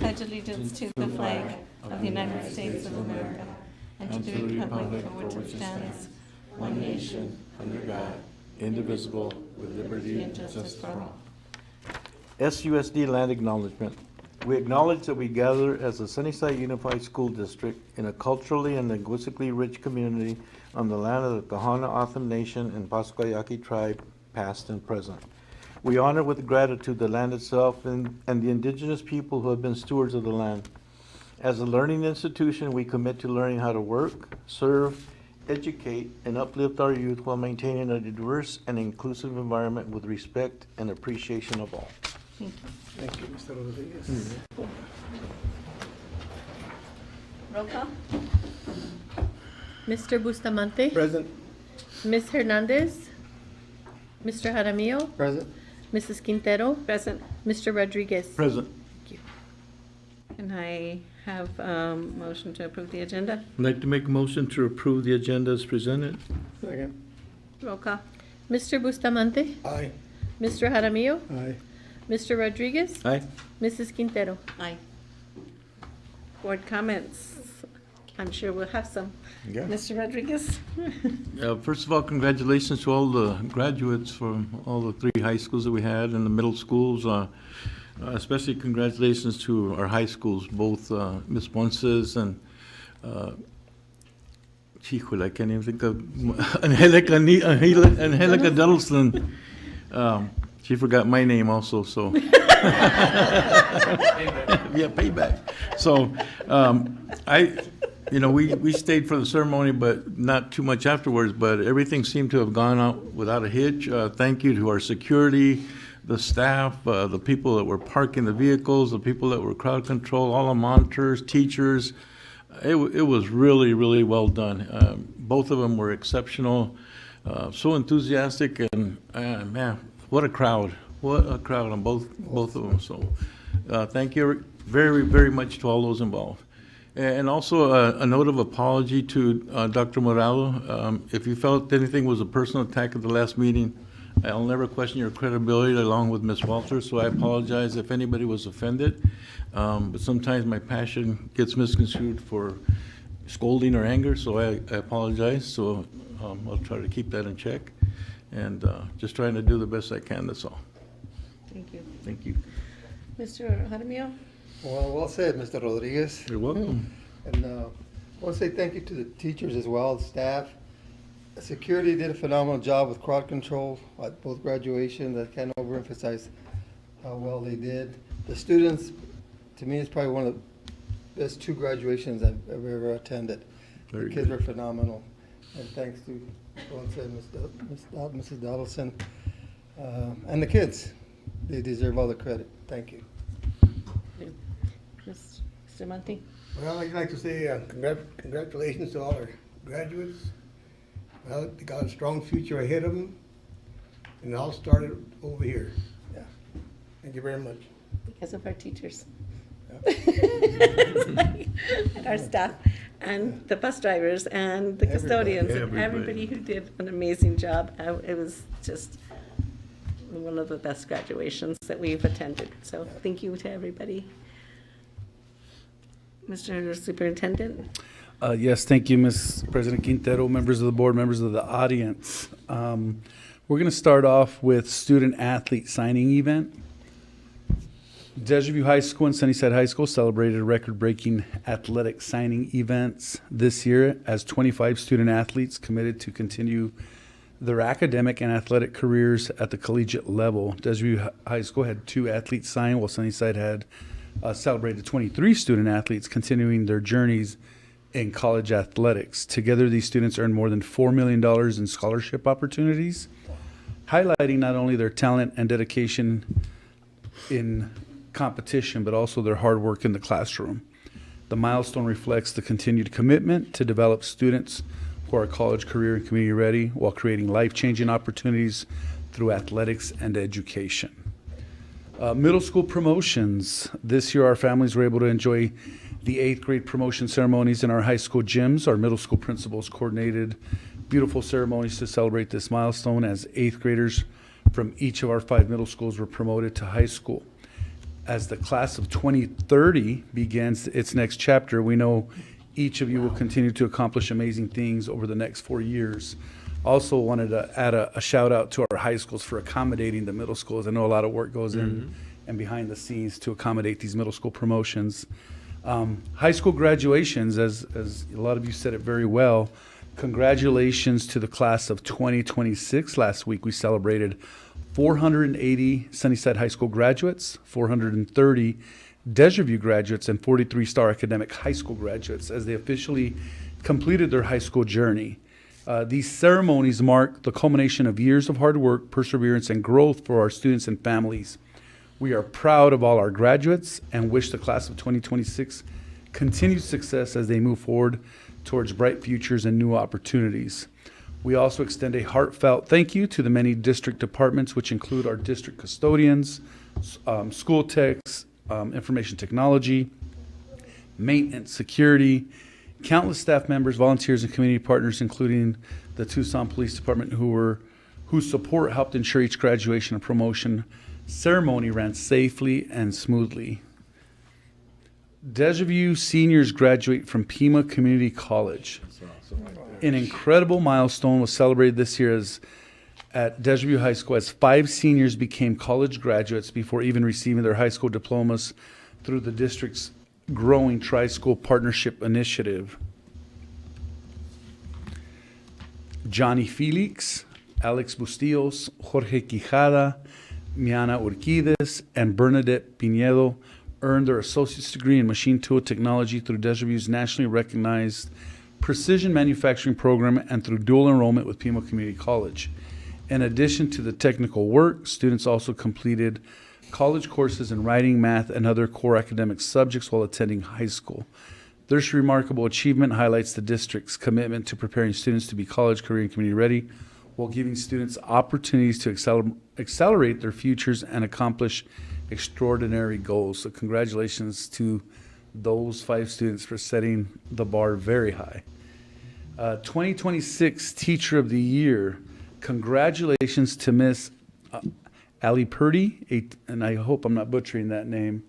pledge allegiance to the flag of the United States of America and to the republic for which it stands, one nation, under God, indivisible, with liberty and justice for all. SUSD land acknowledgement. We acknowledge that we gather as the Sunnyside Unified School District in a culturally and linguistically rich community on the land of the Kahana Atham Nation and Pasquayaki tribe, past and present. We honor with gratitude the land itself and the indigenous people who have been stewards of the land. As a learning institution, we commit to learning how to work, serve, educate, and uplift our youth while maintaining a diverse and inclusive environment with respect and appreciation of all. Thank you. Thank you, Mr. Rodriguez. Roll call. Mr. Bustamante? Present. Ms. Hernandez? Mr. Jaramillo? Present. Mrs. Quintero? Present. Mr. Rodriguez? Present. Can I have motion to approve the agenda? I'd like to make a motion to approve the agenda as presented. Second. Roll call. Mr. Bustamante? Aye. Mr. Jaramillo? Aye. Mr. Rodriguez? Aye. Mrs. Quintero? Aye. Board comments. I'm sure we'll have some. Yeah. Mr. Rodriguez? First of all, congratulations to all the graduates from all the 3 high schools that we had and the middle schools. Especially congratulations to our high schools, both Ms. Ponce's and Híjole, I can't even think of Angelica Duddleston. She forgot my name also, so. Yeah, payback. So, we stayed for the ceremony, but not too much afterwards, but everything seemed to have gone out without a hitch. Thank you to our security, the staff, the people that were parking the vehicles, the people that were crowd control, all the monitors, teachers. It was really, really well done. Both of them were exceptional, so enthusiastic, and man, what a crowd! What a crowd on both of them. So, thank you very, very much to all those involved. And also a note of apology to Dr. Morado. If you felt anything was a personal attack at the last meeting, I'll never question your credibility along with Ms. Walters, so I apologize if anybody was offended. But sometimes my passion gets misconstrued for scolding or anger, so I apologize. So I'll try to keep that in check and just trying to do the best I can, that's all. Thank you. Thank you. Mr. Jaramillo? Well said, Mr. Rodriguez. You're welcome. And I want to say thank you to the teachers as well, the staff. Security did a phenomenal job with crowd control at both graduations. I can't overemphasize how well they did. The students, to me, it's probably one of the best 2 graduations I've ever attended. Very The kids good. were phenomenal. And thanks to, Mrs. Donaldson, and the kids. They deserve all the credit. Thank you. Mr. Monty? Well, I'd like to say congratulations to all our graduates. Well, they got a strong future ahead of them, and it all started over here. Yeah. Thank you very much. Because of our teachers. Yeah. And our staff, and the bus drivers, and the custodians, and Everybody. everybody who did an amazing job. It was just one of the best graduations that we've attended. So thank you to everybody. Mr. Superintendent? Yes, thank you, Ms. President Quintero, members of the board, members of the audience. We're going to start off with student-athlete signing event. Desert View High School and Sunnyside High School celebrated record-breaking athletic signing events this year as 25 student-athletes committed to continue their academic and athletic careers at the collegiate level. Desert View High School had 2 athletes sign, while Sunnyside had celebrated 23 student-athletes continuing their journeys in college athletics. Together, these students earned more than $4 million in scholarship opportunities, highlighting not only their talent and dedication in competition, but also their hard work in the classroom. The milestone reflects the continued commitment to develop students who are college, career, and community ready while creating life-changing opportunities through athletics and education. Middle school promotions. This year, our families were able to enjoy the 8th grade promotion ceremonies in our high school gyms. Our middle school principals coordinated beautiful ceremonies to celebrate this milestone as 8th graders from each of our 5 middle schools were promoted to high school. As the class of 2030 begins its next chapter, we know each of you will continue to accomplish amazing things over the next 4 years. Also wanted to add a shout out to our high schools for accommodating the middle schools. I know a lot of work goes in and behind the scenes to accommodate these middle school promotions. High school graduations, as a lot of you said it very well, congratulations to the class of 2026. Last week we celebrated 480 Sunnyside High School graduates, 430 Desert View graduates, and 43 Star Academic High School graduates as they officially completed their high school journey. These ceremonies mark the culmination of years of hard work, perseverance, and growth for our students and families. We are proud of all our graduates and wish the class of 2026 continued success as they move forward towards bright futures and new opportunities. We also extend a heartfelt thank you to the many district departments, which include our district custodians, school techs, information technology, maintenance, security, countless staff members, volunteers, and community partners, including the Tucson Police Department, whose support helped ensure each graduation and promotion ceremony ran safely and smoothly. Desert View seniors graduate from Pima Community College. An incredible milestone was celebrated this year at Desert View High School as 5 seniors became college graduates before even receiving their high school diplomas through the district's growing tri-school partnership initiative. Johnny Felix, Alex Bustillos, Jorge Quijada, Miana Urquides, and Bernadette Pinedo earned their associate's degree in machine tool technology through Desert View's nationally recognized precision manufacturing program and through dual enrollment with Pima Community College. In addition to the technical work, students also completed college courses in writing, math, and other core academic subjects while attending high school. This remarkable achievement highlights the district's commitment to preparing students to be college, career, and community ready, while giving students opportunities to accelerate their futures and accomplish extraordinary goals. So congratulations to those 5 students for setting the bar very high. 2026 Teacher of the Year, congratulations to Miss Ali Purdy, and I hope I'm not butchering that name,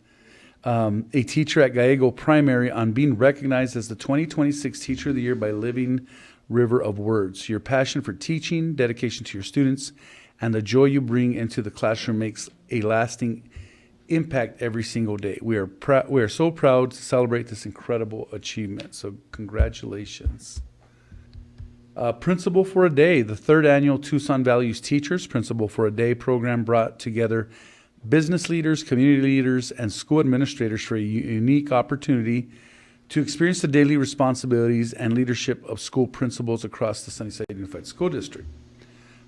a teacher at Gallego Primary, on being recognized as the 2026 Teacher of the Year by Living River of Words. Your passion for teaching, dedication to your students, and the joy you bring into the classroom makes a lasting impact every single day. We are so proud to celebrate this incredible achievement. So congratulations. Principal for a Day, the 3rd annual Tucson Values Teachers Principal for a Day program brought together business leaders, community leaders, and school administrators for a unique opportunity to experience the daily responsibilities and leadership of school principals across the Sunnyside Unified School District.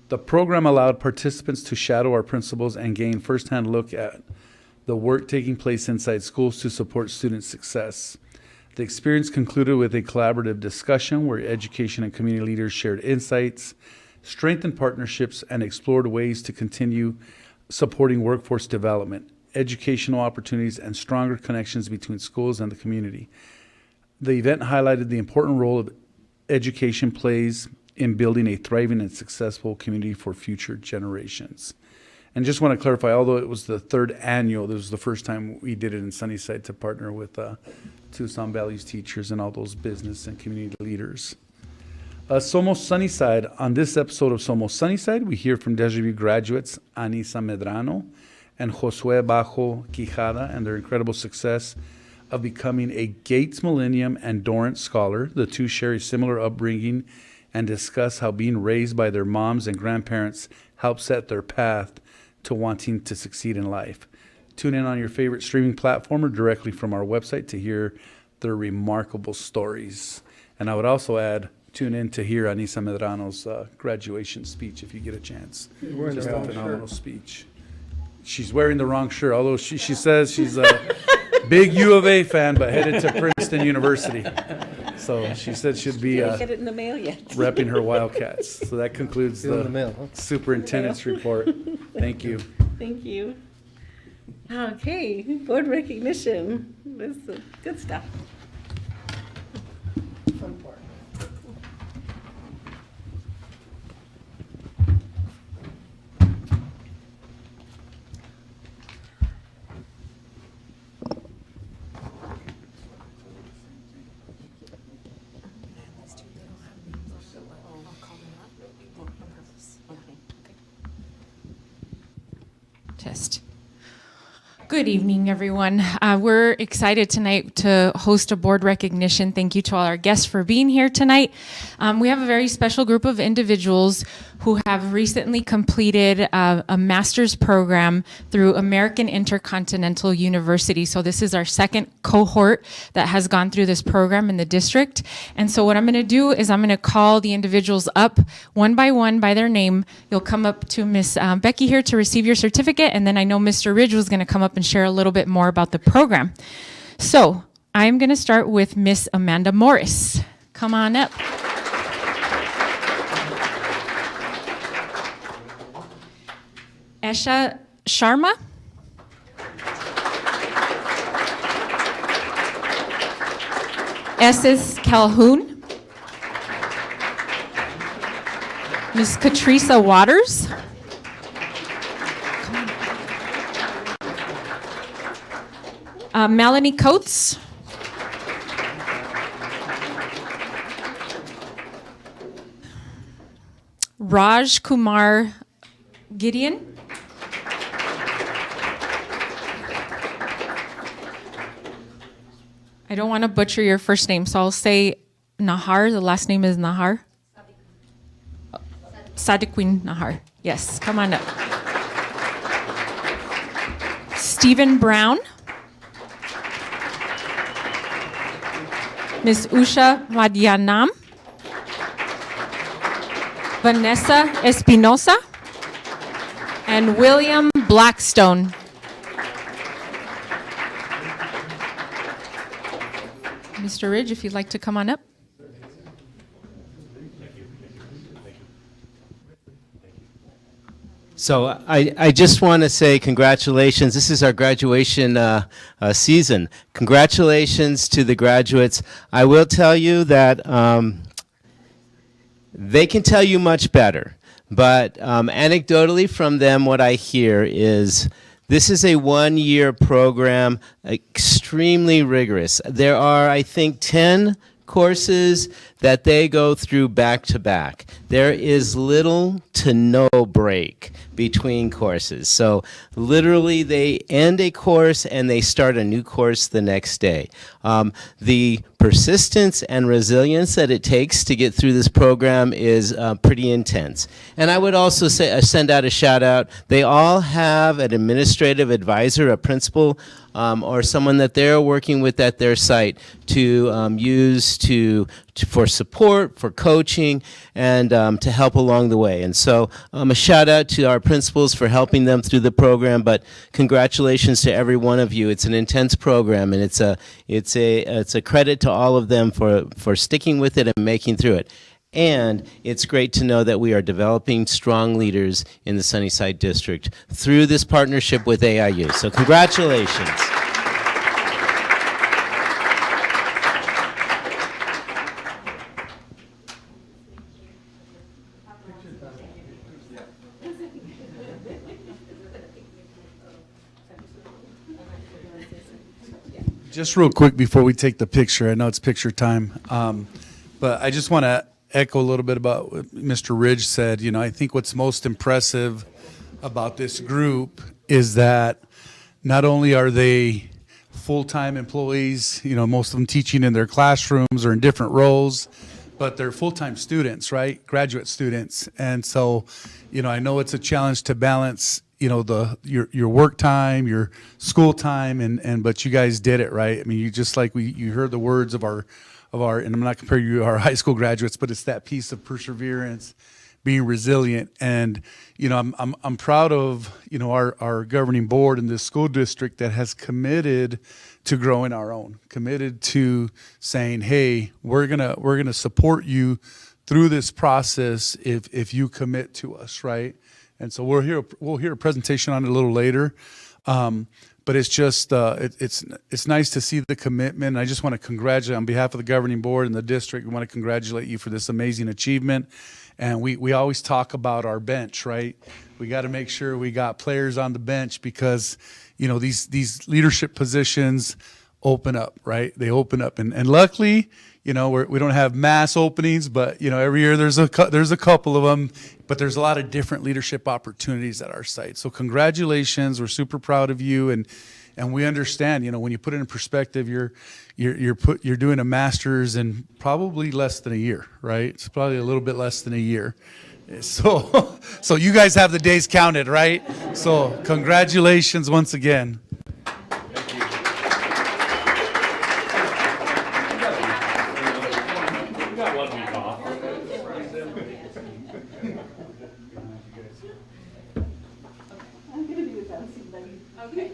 The program allowed participants to shadow our principals and gain firsthand look at the work taking place inside schools to support student success. The experience concluded with a collaborative discussion where education and community leaders shared insights, strengthened partnerships, and explored ways to continue supporting workforce development, educational opportunities, and stronger connections between schools and the community. The event highlighted the important role of education plays in building a thriving and successful community for future generations. And just want to clarify, although it was the 3rd annual, this was the first time we did it in Sunnyside to partner with Tucson Values teachers and all those business and community leaders. Somos Sunnyside. On this episode of Somos Sunnyside, we hear from Desert View graduates Anisa Medrano and Josue Bajo Quijada and their incredible success of becoming a Gates Millennium and Dorrance Scholar. The two share a similar upbringing and discuss how being raised by their moms and grandparents helped set their path to wanting to succeed in life. Tune in on your favorite streaming platform or directly from our website to hear their remarkable stories. And I would also add, tune in to hear Anisa Medrano's graduation speech if you get a chance. Just a phenomenal speech. She's wearing the wrong shirt, although she says she's a big U of A fan, but headed to Princeton University. So she said she'd be Didn't get it in the mail yet. repping her Wildcats. So that concludes Still in the the mail, huh? superintendent's report. Thank you. Thank you. Okay, board recognition. This is good stuff. Fun part. Test. Good evening, everyone. We're excited tonight to host a board recognition. Thank you to all our guests for being here tonight. We have a very special group of individuals who have recently completed a master's program through American Intercontinental University. So this is our second cohort that has gone through this program in the district. And so what I'm going to do is I'm going to call the individuals up one by one by their name. You'll come up to Miss Becky here to receive your certificate, and then I know Mr. Ridge was going to come up and share a little bit more about the program. So I'm going to start with Miss Amanda Morris. Come on up. Esha Sharma. Esses Calhoun. Miss Katrisa Waters. Melanie Coates. Raj Kumar Gideon. I don't want to butcher your first name, so I'll say Nahar. The last name is Nahar. Sadiquin Nahar. Yes, come on up. Stephen Brown. Ms. Usha Madyanam. Vanessa Espinosa. And William Blackstone. Mr. Ridge, if you'd like to come on up. So I just want to say congratulations. This is our graduation season. Congratulations to the graduates. I will tell you that they can tell you much better. But anecdotally from them, what I hear is this is a one-year program, extremely rigorous. There are, I think, 10 courses that they go through back to back. There is little to no break between courses. So literally they end a course and they start a new course the next day. The persistence and resilience that it takes to get through this program is pretty intense. And I would also say, send out a shout out. They all have an administrative advisor, a principal, or someone that they're working with at their site to use for support, for coaching, and to help along the way. And so a shout out to our principals for helping them through the program, but congratulations to every one of you. It's an intense program, and it's a credit to all of them for sticking with it and making through it. And it's great to know that we are developing strong leaders in the Sunnyside District through this partnership with AIU. So congratulations. Just real quick before we take the picture, I know it's picture time, but I just want to echo a little bit about what Mr. Ridge said. You know, I think what's most impressive about this group is that not only are they full-time employees, you know, most of them teaching in their classrooms or in different roles, but they're full-time students, right? Graduate students. And so, you know, I know it's a challenge to balance, you know, your work time, your school time, and but you guys did it, right? I mean, you just like you heard the words of our, and I'm not comparing you to our high school graduates, but it's that piece of perseverance, being resilient. And, you know, I'm proud of, you know, our governing board in this school district that has committed to growing our own, committed to saying, hey, we're gonna support you through this process if you commit to us, right? And so we'll hear a presentation on it a little later. But it's just, it's nice to see the commitment. I just want to congratulate, on behalf of the governing board and the district, we want to congratulate you for this amazing achievement. And we always talk about our bench, right? We got to make sure we got players on the bench because, you know, these leadership positions open up, right? They open up, and luckily, we don't have mass openings, but every year there's a couple of them. But there's a lot of different leadership opportunities at our site. So congratulations, we're super proud of you, and we understand. When you put it in perspective, you're doing a master's in probably less than a year, right? It's probably a little bit less than a year. So you guys have the days counted, right? So congratulations once again. Okay.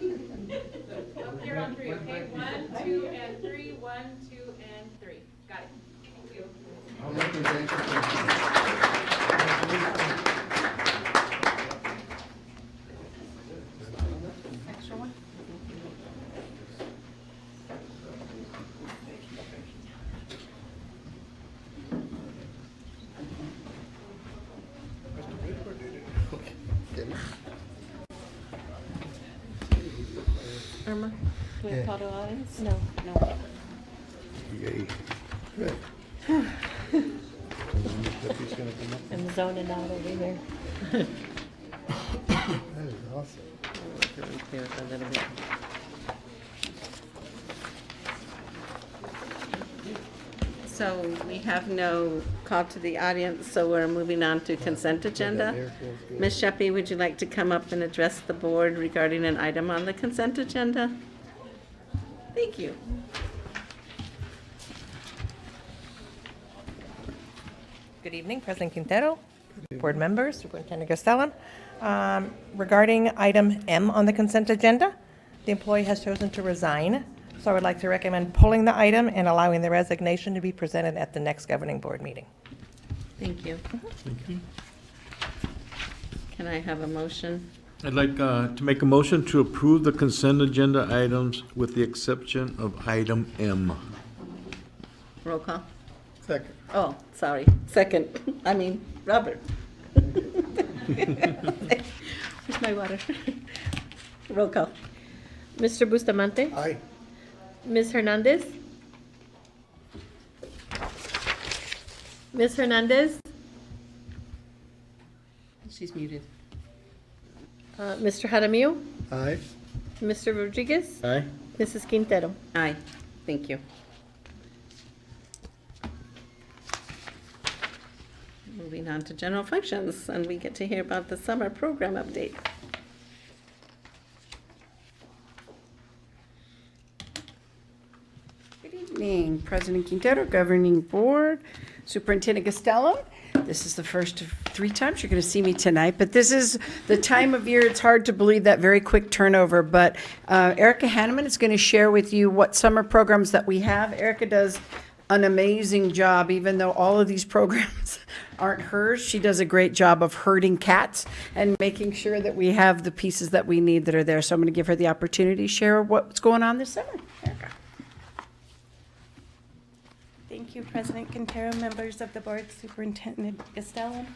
Up here on three, okay? 1, 2, and 3. 1, 2, and 3. Got it. Thank you. Extra one? Irma, do we have photo audience? No. No. I'm zoning out over here. That is awesome. Right there a little bit. So we have no call to the audience, so we're moving on to consent agenda. Ms. Sheppy, would you like to come up and address the board regarding an item on the consent agenda? Thank you. Good evening, President Quintero, board members, Superintendent Castellan. Regarding item M on the consent agenda, the employee has chosen to resign, so I would like to recommend pulling the item and allowing the resignation to be presented at the next governing board meeting. Thank you. Can I have a motion? I'd like to make a motion to approve the consent agenda items with the exception of item M. Roll call. Second. Oh, sorry. Second. Robert. Where's my water? Roll call. Mr. Bustamante? Aye. Ms. Hernandez? Ms. Hernandez? She's muted. Mr. Jaramillo? Aye. Mr. Rodriguez? Aye. Mrs. Quintero? Aye. Thank you. Moving on to general functions, and we get to hear about the summer program update. Good evening, President Quintero, Governing Board, Superintendent Castellan. This is the first of 3 times you're going to see me tonight, but this is the time of year, it's hard to believe that very quick turnover, but Erica Hanneman is going to share with you what summer programs that we have. Erica does an amazing job, even though all of these programs aren't hers. She does a great job of herding cats and making sure that we have the pieces that we need that are there. So I'm going to give her the opportunity to share what's going on this summer. Erica. Thank you, President Quintero, members of the board, Superintendent Castellan.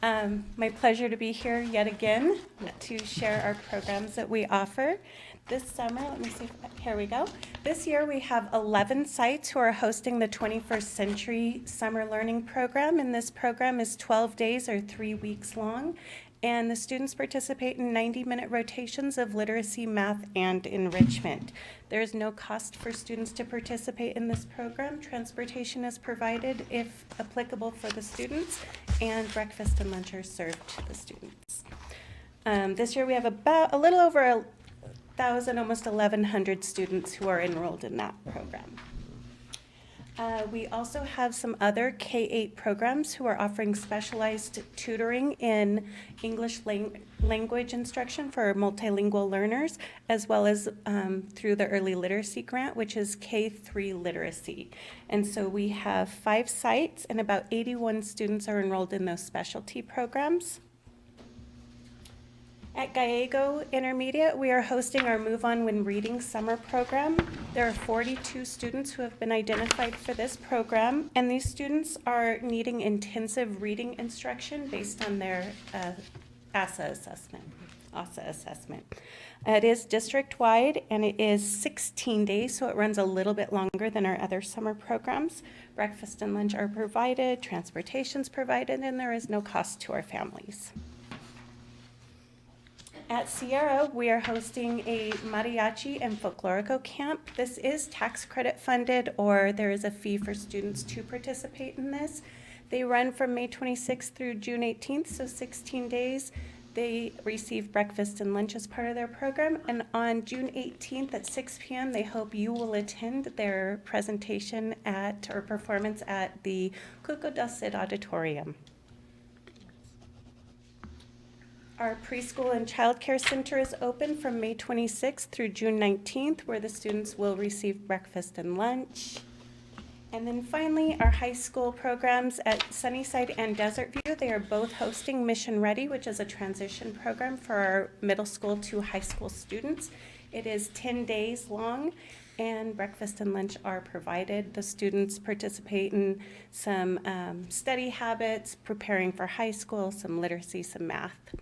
My pleasure to be here yet again to share our programs that we offer. This summer, let me see, here we go. This year we have 11 sites who are hosting the 21st Century Summer Learning Program, and this program is 12 days or 3 weeks long. And the students participate in 90-minute rotations of literacy, math, and enrichment. There is no cost for students to participate in this program. Transportation is provided if applicable for the students, and breakfast and lunch are served to the students. This year we have about a little over 1,000, almost 1,100 students who are enrolled in that program. We also have some other K-8 programs who are offering specialized tutoring in English language instruction for multilingual learners, as well as through the Early Literacy Grant, which is K-3 literacy. And so we have 5 sites, and about 81 students are enrolled in those specialty programs. At Gallego Intermediate, we are hosting our Move On When Reading summer program. There are 42 students who have been identified for this program, and these students are needing intensive reading instruction based on their ASA assessment. ASA assessment. It is district-wide, and it is 16 days, so it runs a little bit longer than our other summer programs. Breakfast and lunch are provided, transportation's provided, and there is no cost to our families. At Sierra, we are hosting a mariachi and folklorico camp. This is tax credit funded, or there is a fee for students to participate in this. They run from May 26th through June 18th, so 16 days. They receive breakfast and lunch as part of their program. And on June 18th at 6 p.m., they hope you will attend their presentation or performance at the Cuco del Cid Auditorium. Our preschool and childcare center is open from May 26th through June 19th, where the students will receive breakfast and lunch. And then finally, our high school programs at Sunnyside and Desert View, they are both hosting Mission Ready, which is a transition program for our middle school to high school students. It is 10 days long, and breakfast and lunch are provided. The students participate in some study habits, preparing for high school, some literacy, some math.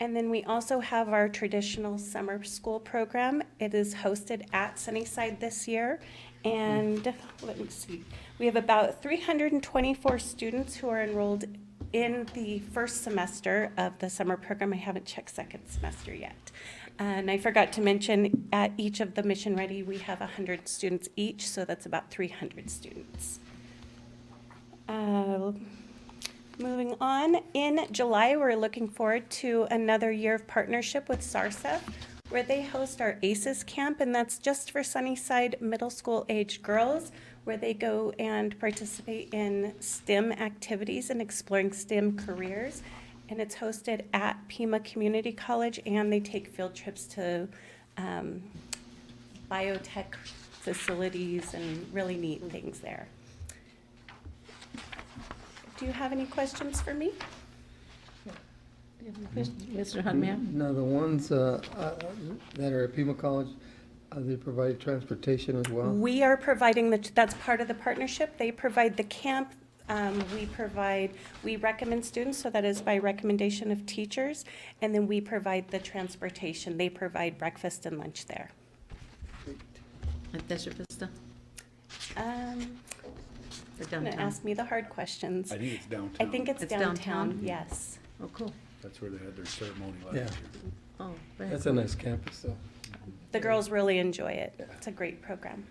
And then we also have our traditional summer school program. It is hosted at Sunnyside this year. And let me see, we have about 324 students who are enrolled in the first semester of the summer program. I haven't checked second semester yet. And I forgot to mention, at each of the Mission Ready, we have 100 students each, so that's about 300 students. Moving on, in July, we're looking forward to another year of partnership with SARSEF, where they host our ACES camp, and that's just for Sunnyside middle school age girls, where they go and participate in STEM activities and exploring STEM careers. And it's hosted at Pima Community College, and they take field trips to biotech facilities and really neat things there. Do you have any questions for me? Mr. Hunman? Now, the ones that are at Pima College, they provide transportation as well? We are providing that's part of the partnership. They provide the camp. We recommend students, so that is by recommendation of teachers, and then we provide the transportation. They provide breakfast and lunch there. At Desert Vista? You're going to ask me the hard questions. I think it's downtown. I think it's downtown, downtown? yes. Oh, cool. That's where they had their ceremony last Yeah. year. Oh, very That's cool. a nice campus, though. The girls really enjoy it. It's a great program.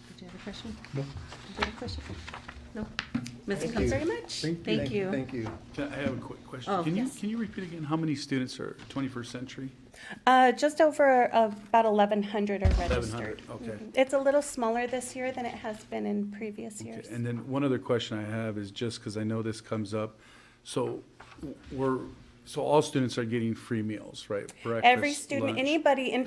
Did you have a question? No. Did you have a question? No? Ms. Thank you Combs? very much. Thank you. Thank you. I have a quick question. Oh, Can yes. you repeat again, how many students are 21st century? Just over about 1,100 are registered. 1,100, okay. It's a little smaller this year than it has been in previous years. Okay, and then one other question I have is just because I know this comes up. So all students are getting free meals, right? Every Breakfast, student, lunch. anybody in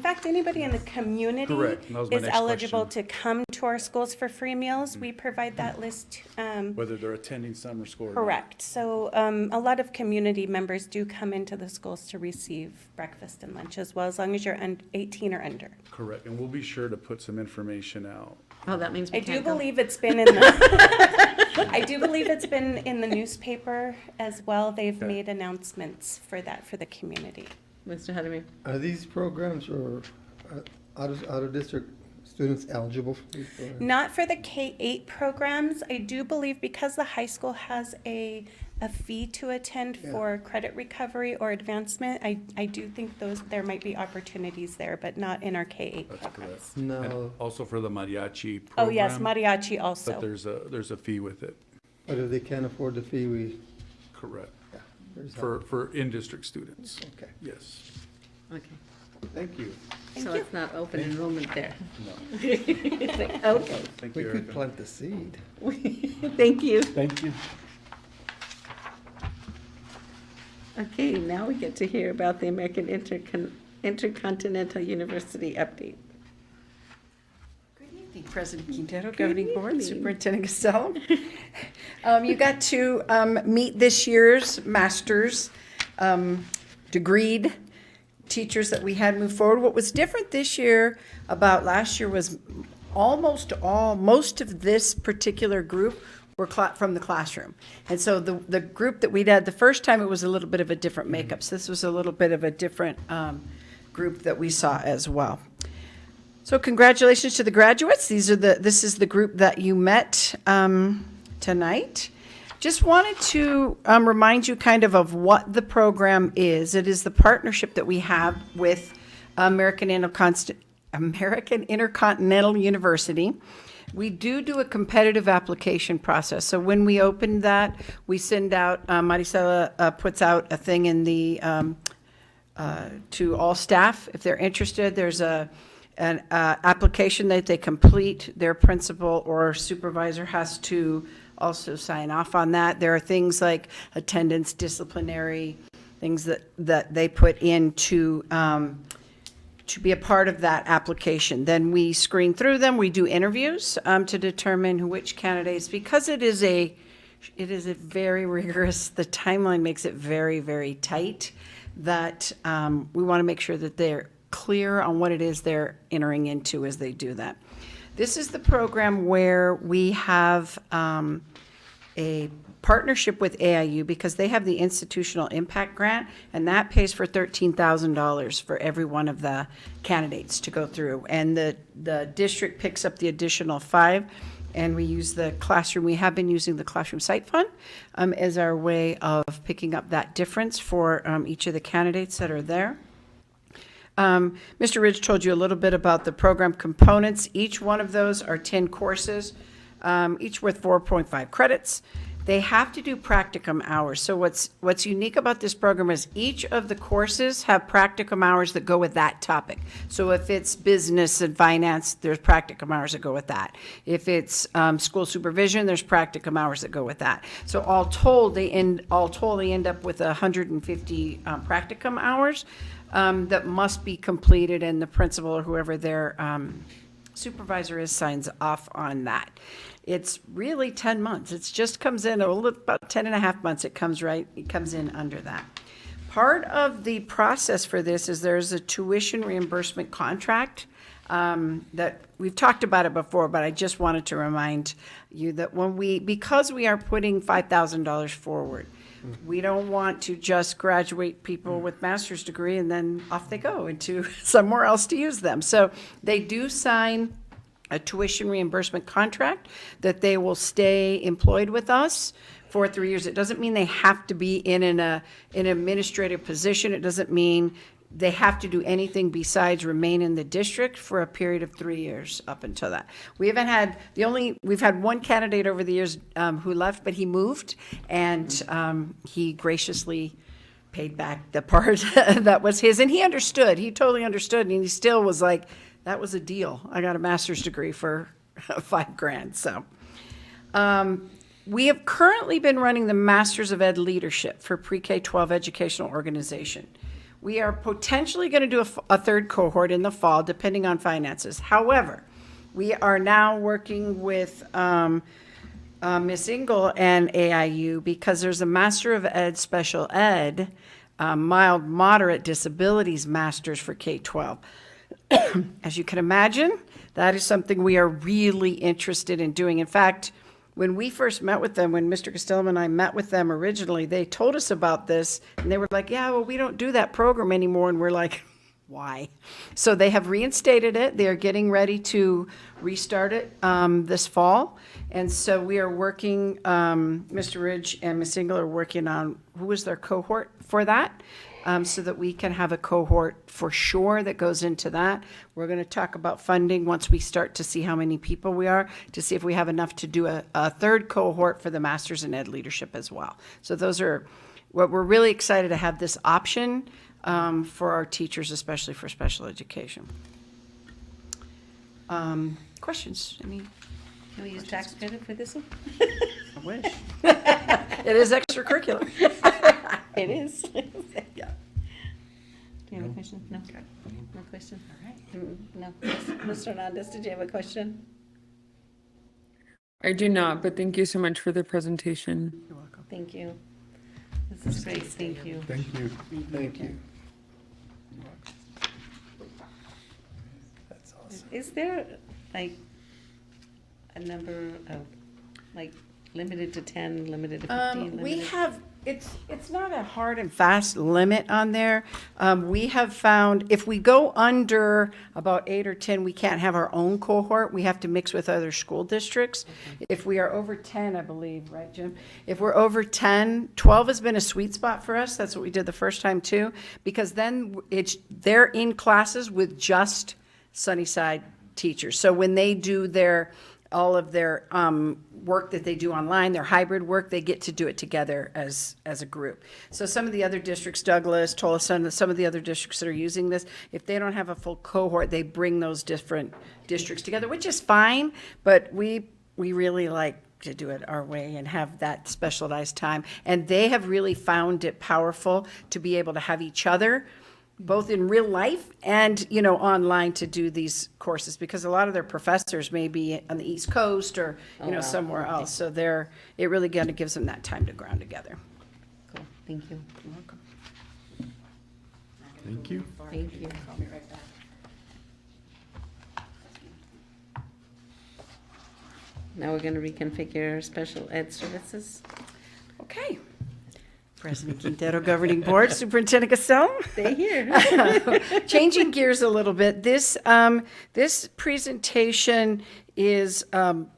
the community Correct, and that was my is next eligible question. to come to our schools for free meals. We provide that list. Whether they're attending summer school or not. Correct. So a lot of community members do come into the schools to receive breakfast and lunch as well, as long as you're 18 or under. Correct, and we'll be sure to put some information out. Oh, that means we I do can't go. believe it's been in the, I do believe it's been in the newspaper as well. They've Okay. made announcements for that for the community. Mr. Hadamir? Are these programs or out-of-district students eligible for these programs? Not for the K-8 programs. I do believe because the high school has a fee to attend for credit recovery or advancement, I do think there might be opportunities there, but not in our K-8 That's programs. correct. No. And also for the mariachi Oh, yes, program, mariachi But also. there's a fee with it, But if they can't afford the fee, correct, there's help. for in-district students, Okay. yes. Okay. Thank you. So it's not open enrollment there? No, Okay. thank We you, could Erica. plant the seed. Thank you. Thank you. Okay, now we get to hear about the American Intercontinental University update. Good evening, President Quintero, Good Governing Board, evening. Superintendent Costello. You got to meet this year's master's degreed teachers that we had move forward. What was different this year about last year was most of this particular group from the classroom. And so the group that we'd had the first time, it was a little bit of a different makeup. So this was a little bit of a different group that we saw as well. So congratulations to the graduates. This is the group that you met tonight. Just wanted to remind you kind of what the program is. It is the partnership that we have with American Intercontinental University. We do a competitive application process. So when we open that, we send out, Maricela puts out a thing in the, to all staff. If they're interested, there's an application that they complete. Their principal or supervisor has to also sign off on that. There are things like attendance, disciplinary, things that they put in to be a part of that application. Then we screen through them. We do interviews to determine which candidates, because it is a very rigorous, the timeline makes it very, very tight, that we want to make sure that they're clear on what it is they're entering into as they do that. This is the program where we have a partnership with AIU because they have the Institutional Impact Grant, and that pays for $13,000 for every one of the candidates to go through. And the district picks up the additional $5,000, and we use the classroom. We have been using the Classroom Site Fund as our way of picking up that difference for each of the candidates that are there. Mr. Ridge told you a little bit about the program components. Each one of those are 10 courses, each worth 4.5 credits. They have to do practicum hours. So what's unique about this program is each of the courses have practicum hours that go with that topic. So if it's business and finance, there's practicum hours that go with that. If it's school supervision, there's practicum hours that go with that. So all told, they end up with 150 practicum hours that must be completed, and the principal or whoever their supervisor is signs off on that. It's really 10 months. It just comes in about 10 and a half months. It comes in under that. Part of the process for this is there's a tuition reimbursement contract that we've talked about it before, but I just wanted to remind you that because we are putting $5,000 forward, we don't want to just graduate people with master's degree and then off they go into somewhere else to use them. So they do sign a tuition reimbursement contract that they will stay employed with us for 3 years. It doesn't mean they have to be in an administrative position. It doesn't mean they have to do anything besides remain in the district for a period of 3 years up until that. We've had one candidate over the years who left, but he moved, and he graciously paid back the part that was his, and he understood. He totally understood, and he still was like, that was a deal. I got a master's degree for $5,000. So we have currently been running the Masters of Ed Leadership for Pre-K-12 Educational Organization. We are potentially going to do a third cohort in the fall, depending on finances. However, we are now working with Ms. Engel and AIU because there's a Master of Ed Special Ed, mild moderate disabilities masters for K-12. As you can imagine, that is something we are really interested in doing. In fact, when we first met with them, when Mr. Costello and I met with them originally, they told us about this, and they were like, yeah, well, we don't do that program anymore. And we're like, why? So they have reinstated it. They are getting ready to restart it this fall. And so we are working, Mr. Ridge and Ms. Engel are working on who is their cohort for that. So that we can have a cohort for sure that goes into that. We're going to talk about funding once we start to see how many people we are, to see if we have enough to do a third cohort for the Masters in Ed Leadership as well. So those are what we're really excited to have this option for our teachers, especially for special education. Questions? Any? Can we use tax credit for this one? I wish. It is extracurricular. It is. Yeah. Do you have a question? No? No question? All right. No. Mr. Hernandez, did you have a question? I do not, but thank you so much for the presentation. You're welcome. Thank you. This is great. Thank you. Thank you. Thank you. That's awesome. Is there like a number of like Limited to 10, limited to 15? We limited- have, it's not a hard and fast limit on there. We have found if we go under about 8 or 10, we can't have our own cohort. We have to mix with other school districts. If we are over 10, I believe, right, Jim? If we're over 10, 12 has been a sweet spot for us. That's what we did the first time too, because then they're in classes with just Sunnyside teachers. So when they do all of their work that they do online, their hybrid work, they get to do it together as a group. So some of the other districts, Douglas, Tolleson, some of the other districts that are using this, if they don't have a full cohort, they bring those different districts together, which is fine, but we really like to do it our way and have that specialized time. And they have really found it powerful to be able to have each other both in real life and, online to do these courses, because a lot of their professors may be on the East Coast or, wow. somewhere else. So it really kind of gives them that time to ground together. Cool, thank you. You're welcome. Thank you. Thank you. Call me right back. Now we're going to reconfigure special ed services. Okay. President Quintero, Governing Board, Superintendent Castello. Stay here. Changing gears a little bit, this presentation is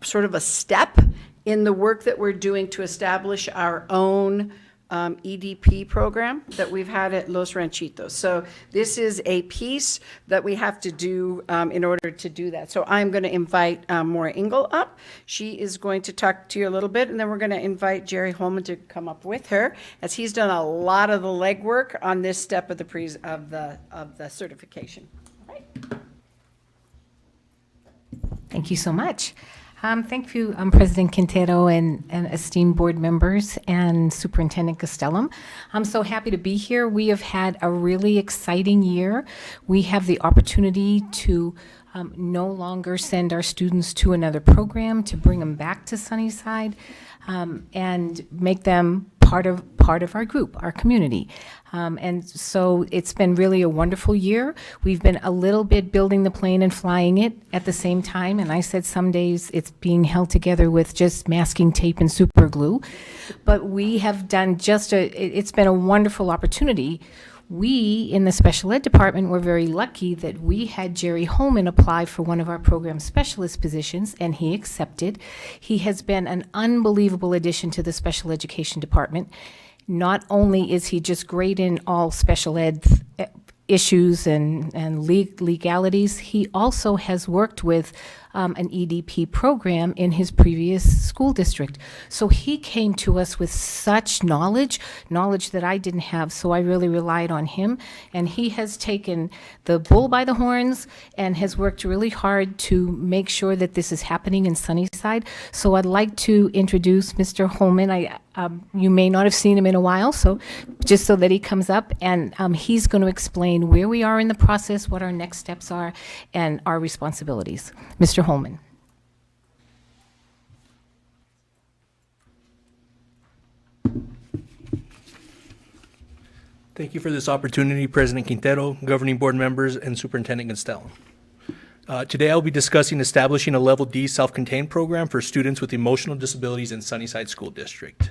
sort of a step in the work that we're doing to establish our own EDP program that we've had at Los Ranchitos. So this is a piece that we have to do in order to do that. So I'm going to invite Maura Engel up. She is going to talk to you a little bit, and then we're going to invite Jerry Holman to come up with her, as he's done a lot of the legwork on this step of the certification. All right. Thank you so much. Thank you, President Quintero and esteemed board members and Superintendent Castellum. I'm so happy to be here. We have had a really exciting year. We have the opportunity to no longer send our students to another program, to bring them back to Sunnyside and make them part of our group, our community. And so it's been really a wonderful year. We've been a little bit building the plane and flying it at the same time. And I said some days it's being held together with just masking tape and super glue. But we have done it's been a wonderful opportunity. We, in the special ed department, were very lucky that we had Jerry Holman apply for one of our program specialist positions, and he accepted. He has been an unbelievable addition to the special education department. Not only is he just great in all special ed issues and legalities, he also has worked with an EDP program in his previous school district. So he came to us with such knowledge that I didn't have, so I really relied on him. And he has taken the bull by the horns and has worked really hard to make sure that this is happening in Sunnyside. So I'd like to introduce Mr. Holman. You may not have seen him in a while, so just so that he comes up, and he's going to explain where we are in the process, what our next steps are, and our responsibilities. Mr. Holman. Thank you for this opportunity, President Quintero, governing board members, and Superintendent Castello. Today I'll be discussing establishing a Level D self-contained program for students with emotional disabilities in Sunnyside School District.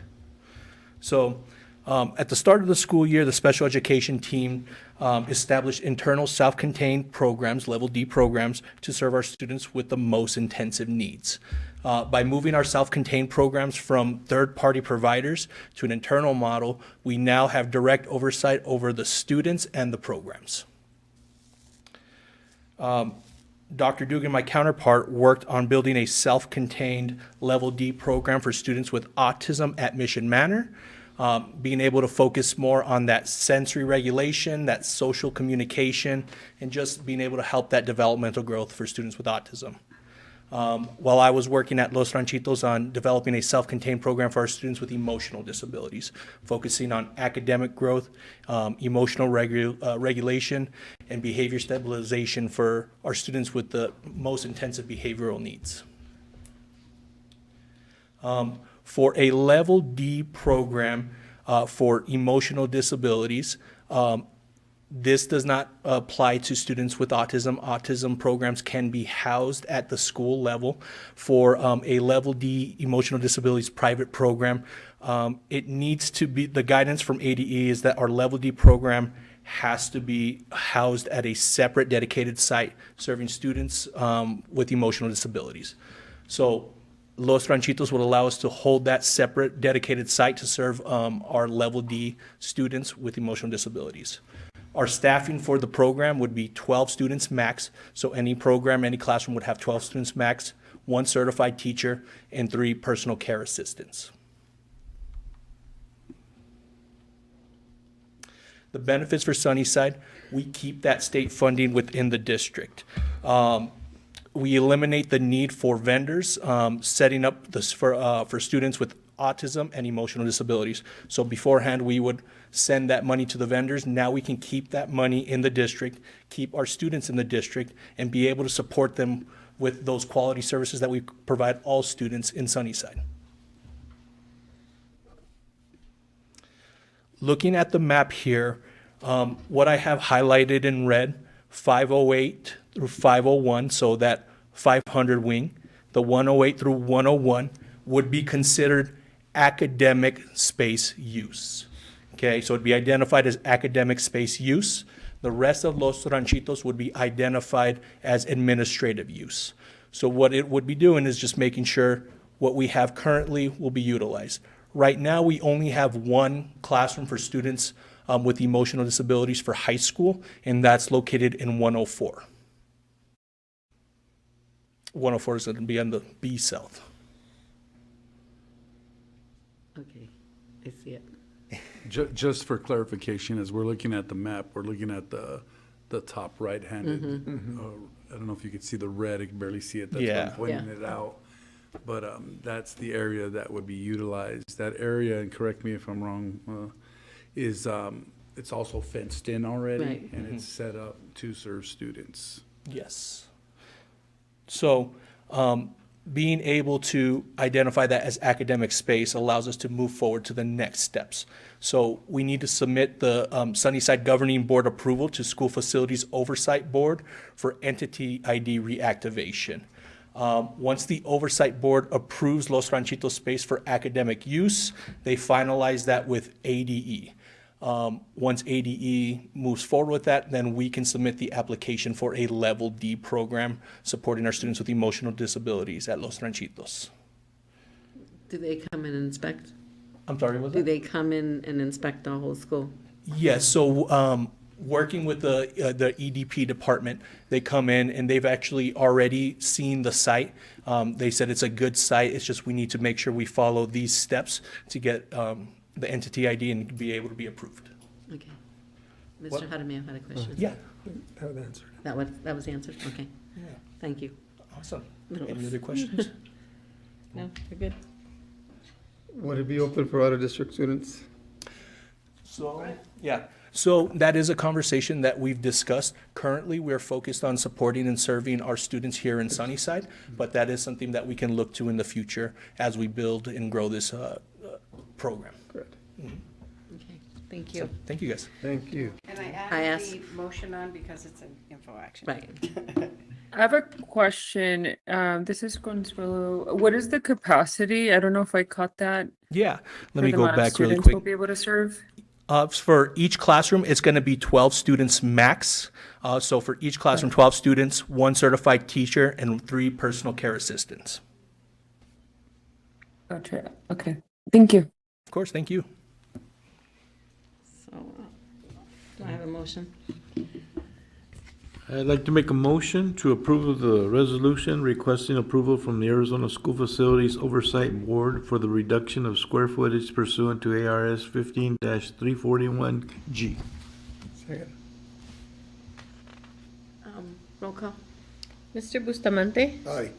So at the start of the school year, the special education team established internal self-contained programs, Level D programs, to serve our students with the most intensive needs. By moving our self-contained programs from third-party providers to an internal model, we now have direct oversight over the students and the programs. Dr. Dugan, my counterpart, worked on building a self-contained Level D program for students with autism at Mission Manor, being able to focus more on that sensory regulation, that social communication, and just being able to help that developmental growth for students with autism. While I was working at Los Ranchitos on developing a self-contained program for our students with emotional disabilities, focusing on academic growth, emotional regulation, and behavior stabilization for our students with the most intensive behavioral needs. For a Level D program for emotional disabilities, This does not apply to students with autism. Autism programs can be housed at the school level. For a level D emotional disabilities private program, it needs to be, the guidance from ADE is that our level D program has to be housed at a separate dedicated site serving students with emotional disabilities. So Los Ranchitos would allow us to hold that separate dedicated site to serve our level D students with emotional disabilities. Our staffing for the program would be 12 students max. So any program, any classroom would have 12 students max, 1 certified teacher, and 3 personal care assistants. The benefits for Sunnyside, we keep that state funding within the district. We eliminate the need for vendors setting up this for students with autism and emotional disabilities. So beforehand, we would send that money to the vendors. Now we can keep that money in the district, keep our students in the district, and be able to support them with those quality services that we provide all students in Sunnyside. Looking at the map here, what I have highlighted in red, 508 through 501, so that 500 wing, the 108 through 101 would be considered academic space use. Okay, so it'd be identified as academic space use. The rest of Los Ranchitos would be identified as administrative use. So what it would be doing is just making sure what we have currently will be utilized. Right now, we only have 1 classroom for students with emotional disabilities for high school, and that's located in 104. 104 is going to be on the B South. Okay, I see it. Just for clarification, as we're looking at the map, we're looking at the top right-handed. I don't know if you could see the red, I can barely see it, that's why I'm pointing it out. But that's the area that would be utilized. That area, and correct me if I'm wrong, is it's also fenced in already, Right. and it's set up to serve students. Yes. So being able to identify that as academic space allows us to move forward to the next steps. So we need to submit the Sunnyside Governing Board approval to School Facilities Oversight Board for entity ID reactivation. Once the Oversight Board approves Los Ranchitos space for academic use, they finalize that with ADE. Once ADE moves forward with that, then we can submit the application for a Level D program supporting our students with emotional disabilities at Los Ranchitos. Do they come and inspect? I'm sorry, was Do that? they come in and inspect the whole school? Yes, so working with the EDP department, they come in and they've actually already seen the site. They said it's a good site, it's just we need to make sure we follow these steps to get the entity ID and be able to be approved. Okay. Mr. Jaramillo had a question. Yeah. That was answered. That was answered? Okay. Yeah. Thank you. Awesome. Any other questions? No, you're good. Would it be open for out-of-district students? So, yeah, so that is a conversation that we've discussed. Currently, we're focused on supporting and serving our students here in Sunnyside, but that is something that we can look to in the future as we build and grow this program. Correct. Okay, thank you. Thank you, guys. Thank you. And I I asked- added the motion on because it's an info action. Right. I have a question. This is Consuelo. What is the capacity? I don't know if I caught that. Yeah, let for me the go amount of back really students quick. we'll be able to serve. For each classroom, it's going to be 12 students max. So for each classroom, 12 students, 1 certified teacher, and 3 personal care assistants. Gotcha. Okay. Thank you. Of course, thank you. So, do I have a motion? I'd like to make a motion to approve the resolution requesting approval from the Arizona School Facilities Oversight Board for the reduction of square footage pursuant to ARS 15-341G. Second. Roll call. Mr. Bustamante? Aye.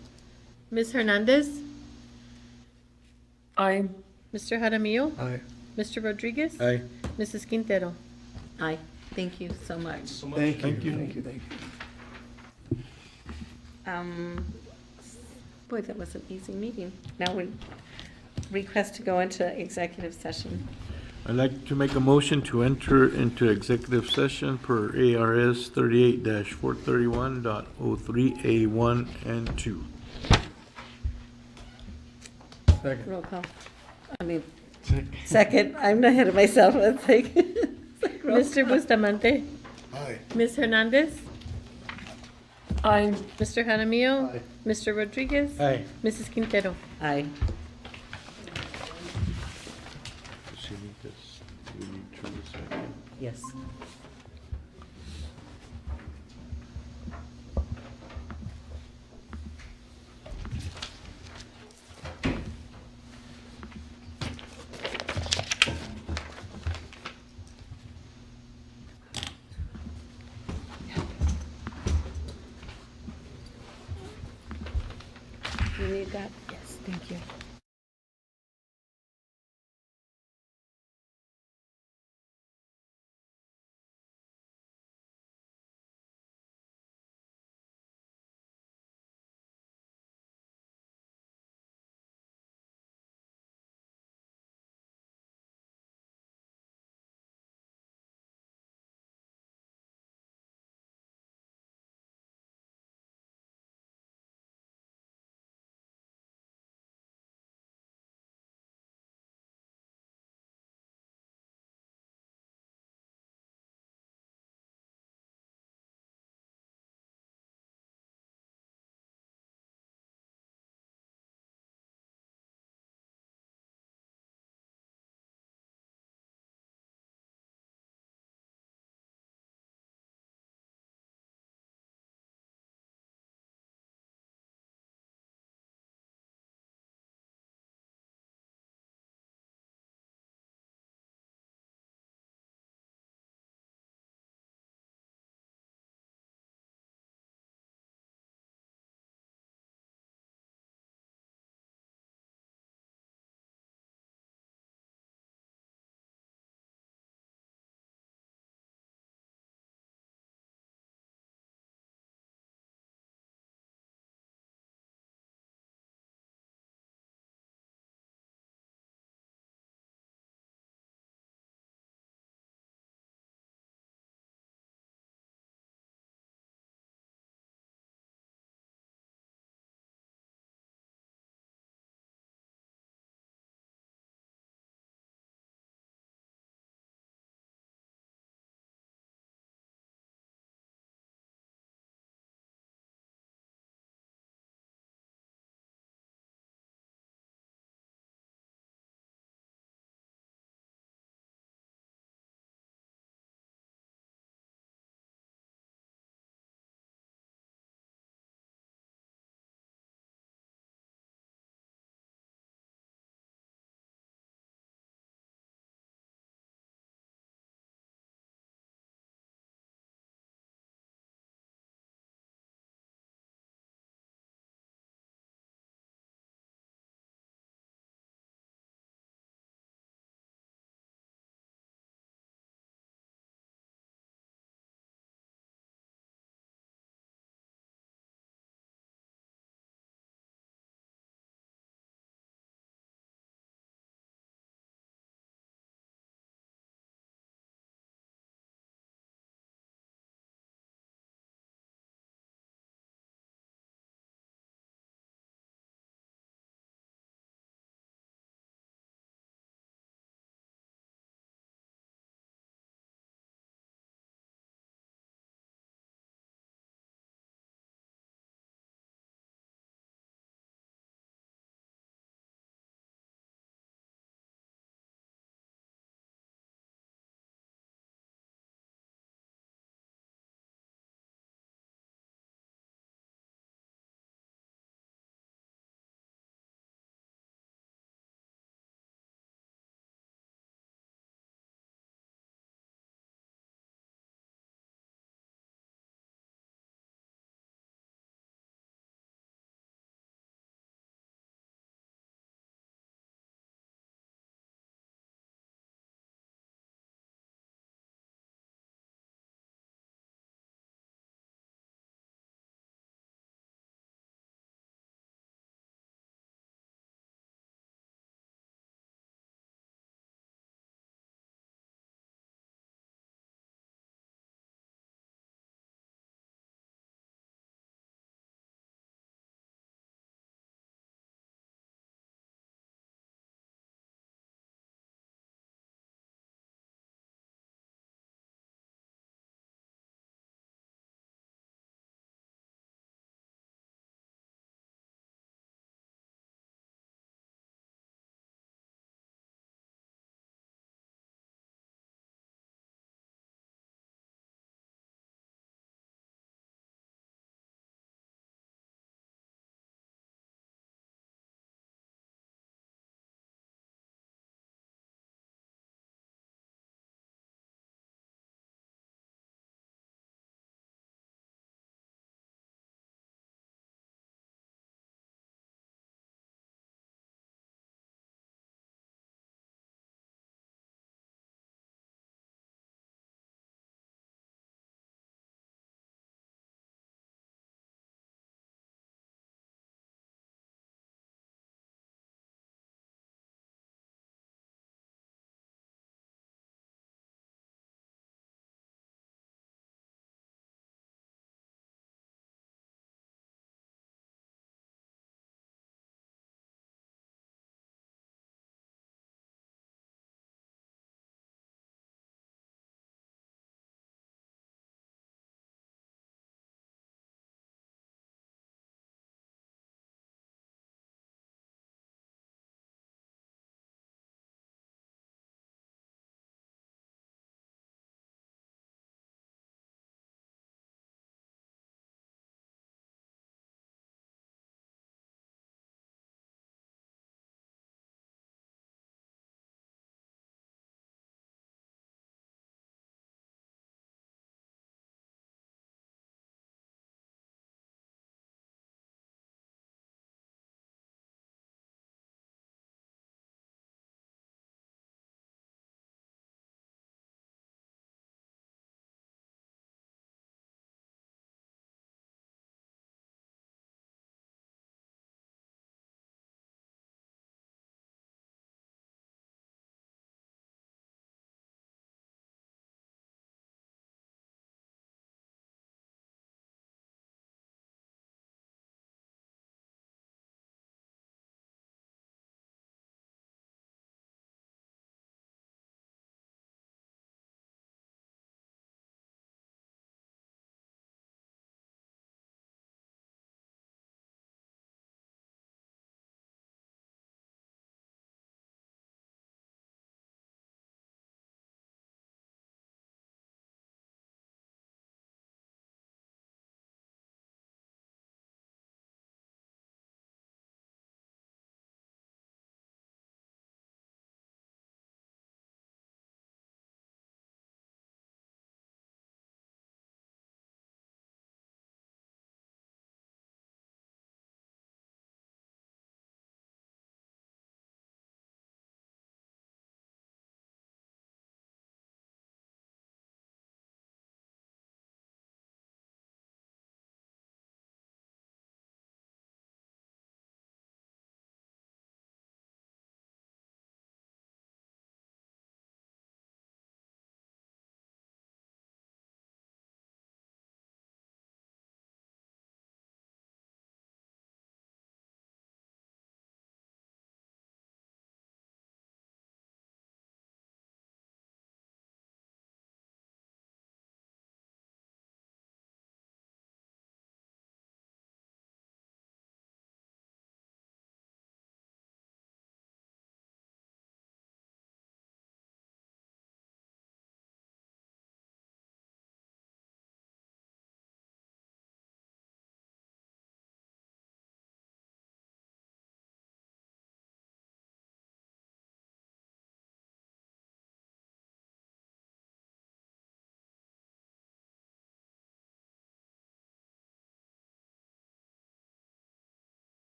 Ms. Hernandez? Aye. Mr. Jaramillo? Aye. Mr. Rodriguez? Aye. Mrs. Quintero? Aye. Thank you so much. Thank you. Thank you. Boy, that was an easy meeting. Now we request to go into executive session. I'd like to make a motion to enter into executive session per ARS 38-431.03A1 and 2. Second. Roll call. I mean, second, I'm ahead of myself. It's like, Mr. Bustamante? Aye. Ms. Hernandez? I Mr. Jaramillo? Aye. Mr. Rodriguez? Aye. Mrs. Quintero? aye. Does she need this? Do we need to second? Yes. You need that? Yes, thank you.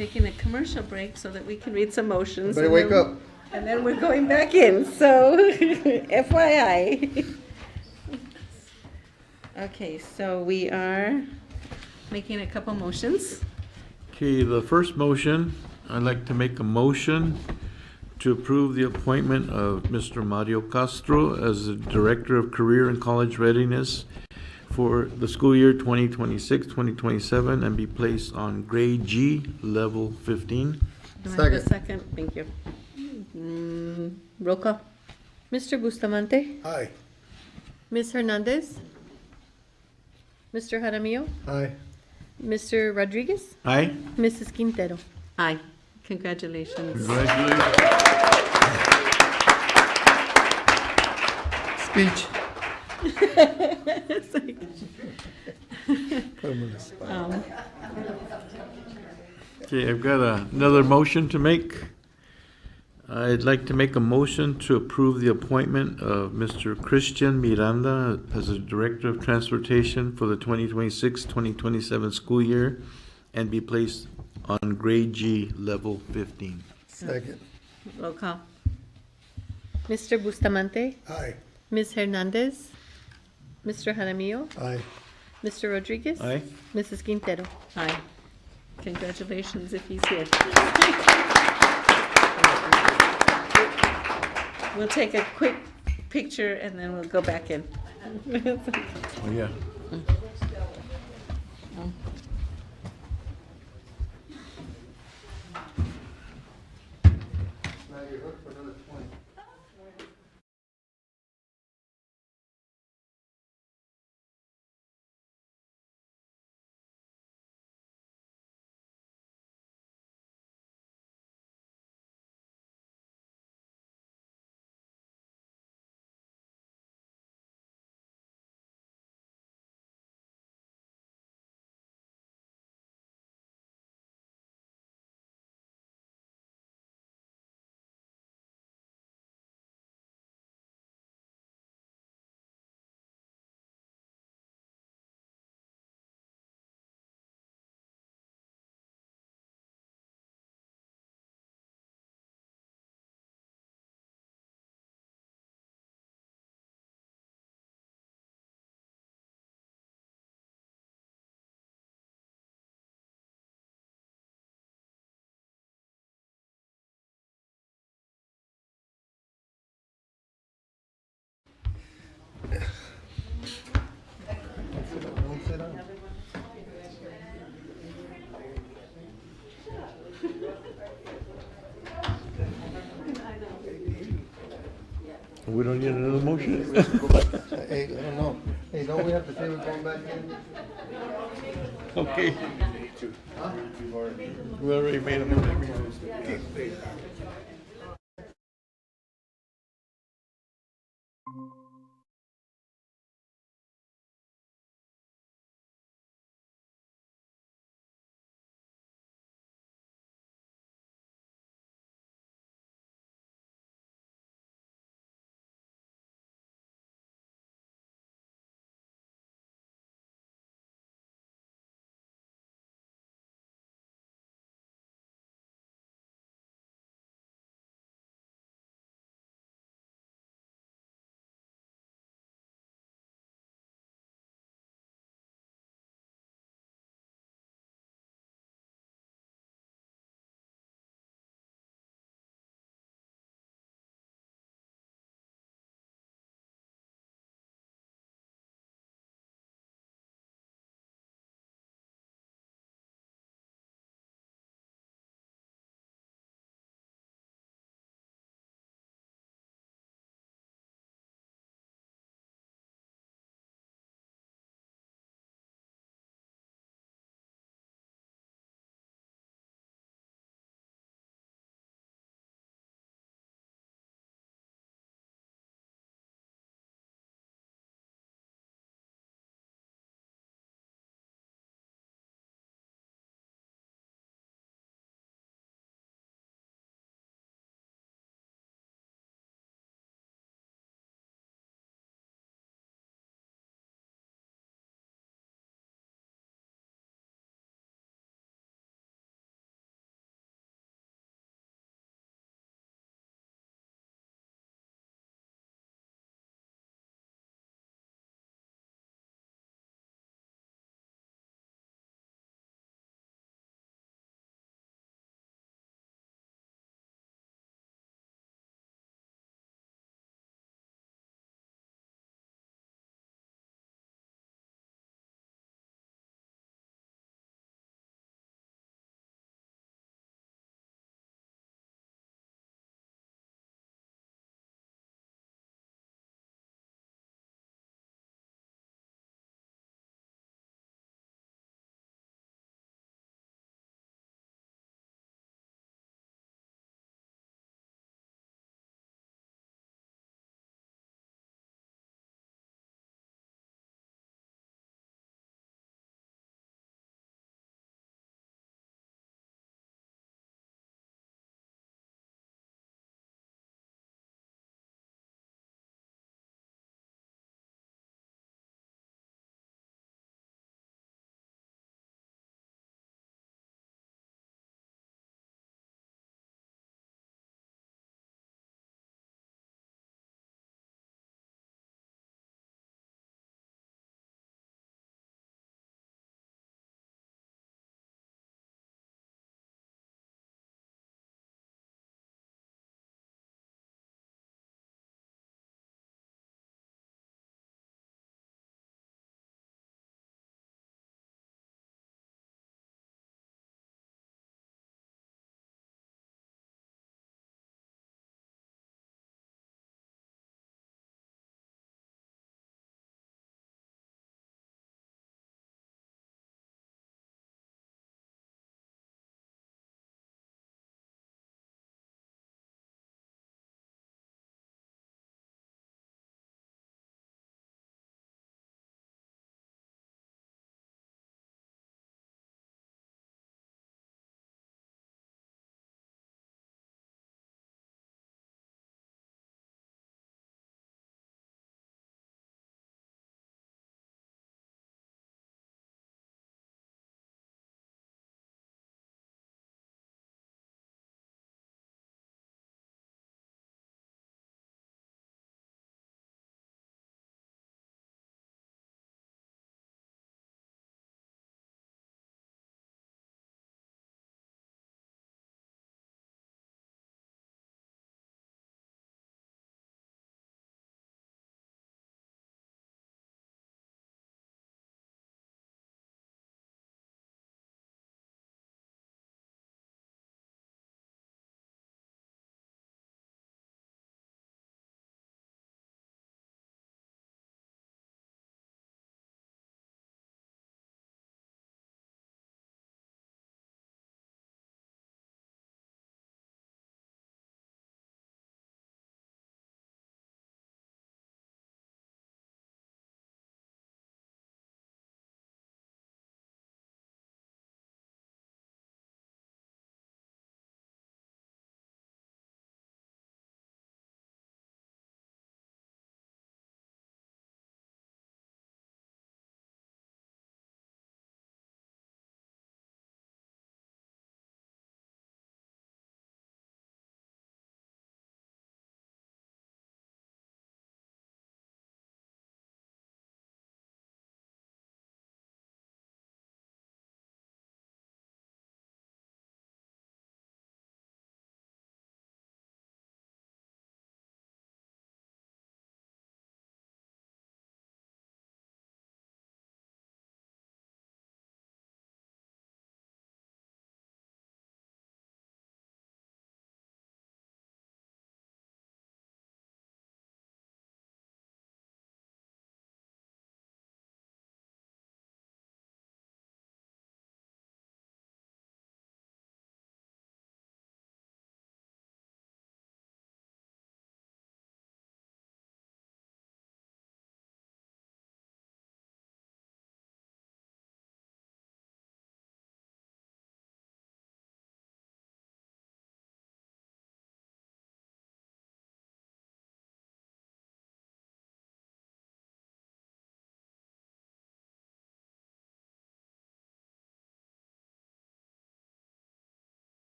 taking a commercial break so that we can read some motions. Better and wake then- up. And then we're going back in, so FYI. Okay, so we are making a couple motions. Okay, the first motion, I'd like to make a motion to approve the appointment of Mr. Mario Castro as the Director of Career and College Readiness for the school year 2026-2027 and be placed on grade G, level 15. Do I have a second? Thank you. Roll call. Mr. Bustamante? Aye. Ms. Hernandez? Mr. Jaramillo? Aye. Mr. Rodriguez? Aye? Mrs. Quintero? Aye. Congratulations. Congratulations. Speech. It's like- Put 'em on the spot. Okay, I've got another motion to make. I'd like to make a motion to approve the appointment of Mr. Christian Miranda as the Director of Transportation for the 2026-2027 school year and be placed on grade G, level 15. Second. Roll call. Mr. Bustamante? Aye. Ms. Hernandez? Mr. Jaramillo? Aye. Mr. Rodriguez? Aye? Mrs. Quintero? Aye. Congratulations if he's here. We'll take a quick picture and then we'll go back in. Oh, yeah. We don't need another motion? Hey, I don't know. Hey, don't we have to say we're going back in? Okay. We already made a motion.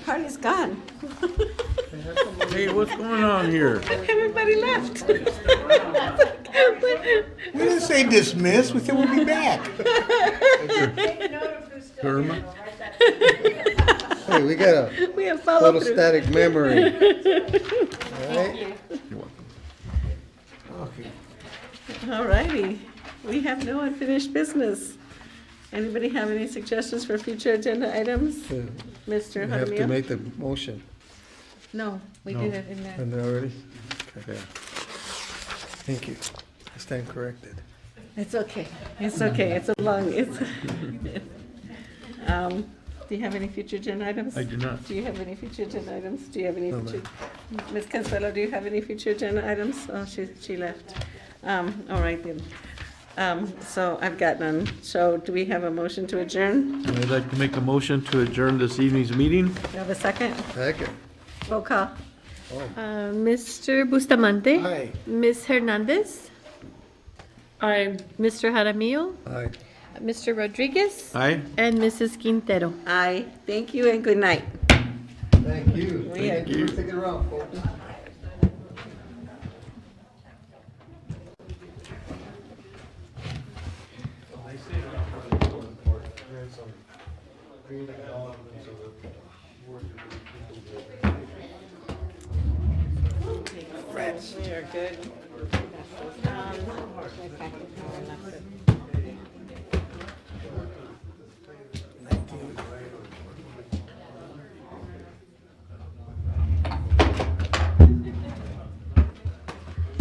party's gone. Hey, what's going on here? Everybody left. We didn't say dismiss, we said we'll be back. Irma? Hey, we got We have a follow through. photostatic memory. All right? All righty. We have no unfinished business. Anybody have any suggestions for future agenda items? Mr. You have to Jaramillo? make the motion. No, we did it in there. And already? Okay. Thank you. I stand corrected. It's okay. It's okay. It's a long, do you have any future agenda items? I do not. Do you have any future agenda items? Do you have any No, future? Ms. Consuelo, do you have any future agenda items? Oh, she left. All right then. So I've got none. So do we have a motion to adjourn? I'd like to make a motion to adjourn this evening's meeting. Do you have a second? Second. Roll call. Mr. Bustamante? Aye. Ms. Hernandez? I Mr. Jaramillo? Aye. Mr. Rodriguez? Aye? And Mrs. Quintero? Aye. Thank you and good night. Thank you. We Thank you for sticking around, folks. We are good.